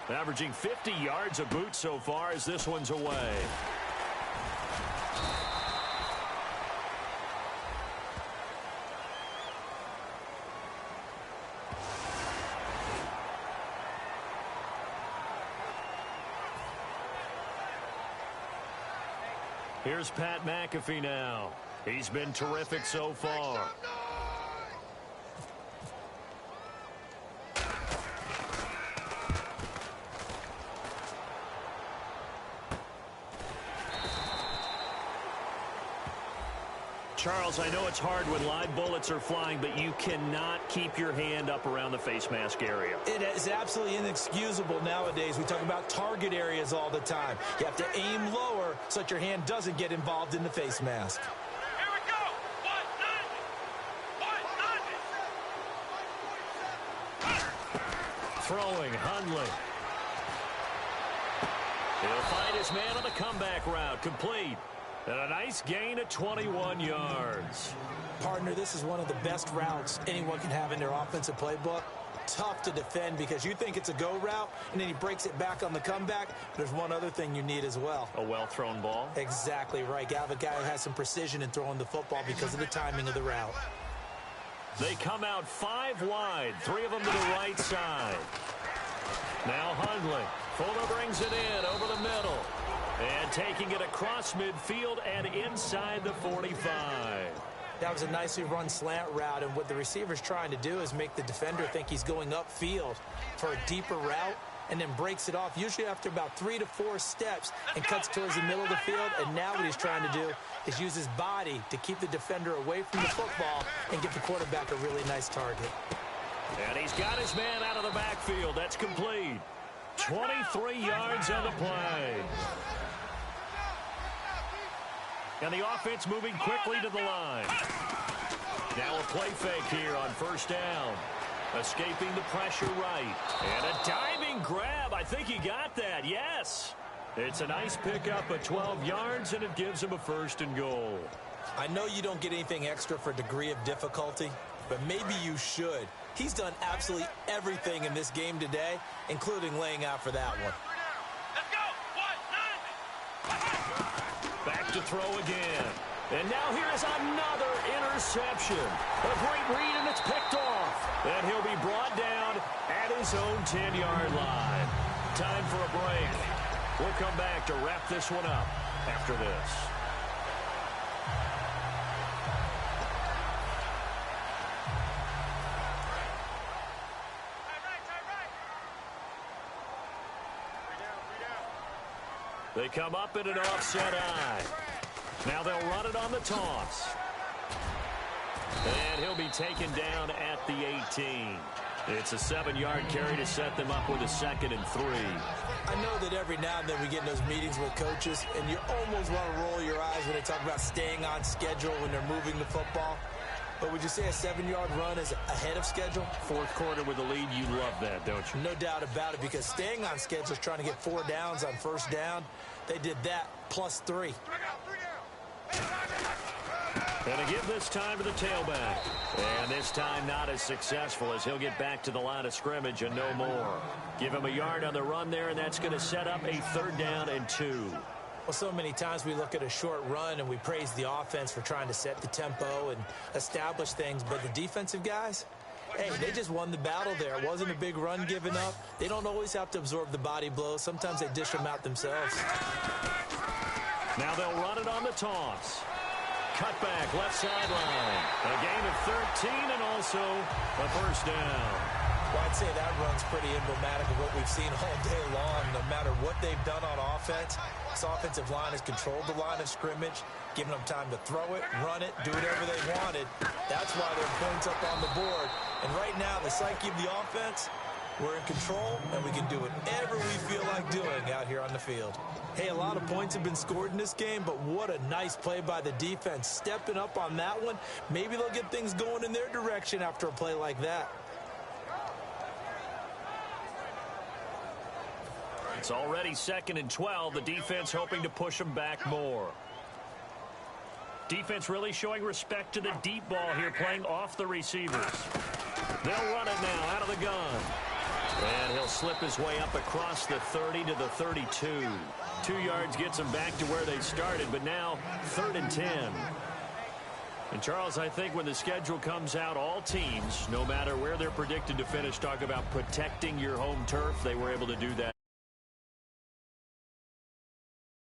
Averaging 50 yards a boot so far as this one's away. Here's Pat McAfee now. He's been terrific so far. Charles, I know it's hard when live bullets are flying, but you cannot keep your hand up around the face mask area. It is absolutely inexcusable nowadays. We talk about target areas all the time. You have to aim lower so that your hand doesn't get involved in the face mask. Here we go. 190. Throwing, Hundley. He'll find his man on the comeback route. Complete. And a nice gain of 21 yards. Partner, this is one of the best routes anyone can have in their offensive playbook. tough to defend because you think it's a go route, and then he breaks it back on the comeback. There's one other thing you need as well. A well-thrown ball? Exactly right. You have a guy who has some precision in throwing the football because of the timing of the route. They come out 5 wide, 3 of them to the right side. Now Hundley. Fuller brings it in over the middle. And taking it across midfield and inside the 45. That was a nicely run slant route, and what the receiver's trying to do is make the defender think he's going upfield for a deeper route, and then breaks it off, usually after about 3 to 4 steps, and cuts towards the middle of the field. And now what he's trying to do is use his body to keep the defender away from the football and give the quarterback a really nice target. And he's got his man out of the backfield. That's complete. 23 yards on the play. And the offense moving quickly to the line. Now a play fake here on first down. Escaping the pressure right. And a diving grab. I think he got that. Yes. It's a nice pickup of 12 yards, and it gives him a 1st and goal. I know you don't get anything extra for degree of difficulty, but maybe you should. He's done absolutely everything in this game today, including laying out for that one. Let's go. 1, 9. Back to throw again. And now here's another interception. A great read, and it's picked off. And he'll be brought down at his own 10-yard line. Time for a break. We'll come back to wrap this one up after this. They come up in an offset eye. Now they'll run it on the toss. And he'll be taken down at the 18. It's a 7-yard carry to set them up with a 2nd and 3. I know that every now and then we get in those meetings with coaches, and you almost want to roll your eyes when they talk about staying on schedule when they're moving the football. But would you say a 7-yard run is ahead of schedule? 4th quarter with the lead, you love that, don't you? No doubt about it, because staying on schedule is trying to get 4 downs on first down. They did that plus 3. And to give this time to the tailback. And this time not as successful, as he'll get back to the line of scrimmage and no more. Give him a yard on the run there, and that's going to set up a 3rd down and 2. Well, so many times we look at a short run and we praise the offense for trying to set the tempo and establish things, but the defensive guys, hey, they just won the battle there. It wasn't a big run given up. They don't always have to absorb the body blows. Sometimes they dish them out themselves. Now they'll run it on the toss. Cut back, left sideline. A gain of 13 and also a 1st down. Well, I'd say that run's pretty emblematic of what we've seen all day long. No matter what they've done on offense, this offensive line has controlled the line of scrimmage, giving them time to throw it, run it, do whatever they wanted. That's why their points up on the board. And right now, the psyche of the offense, we're in control, and we can do whatever we feel like doing out here on the field. Hey, a lot of points have been scored in this game, but what a nice play by the defense. Stepping up on that one, maybe they'll get things going in their direction after a play like that. It's already 2nd and 12. The defense hoping to push them back more. Defense really showing respect to the deep ball here, playing off the receivers. They'll run it now out of the gun. And he'll slip his way up across the 30 to the 32. 2 yards gets him back to where they started, but now 3rd and 10. And, Charles, I think when the schedule comes out, all teams, no matter where they're predicted to finish, talk about protecting your home turf. They were able to do that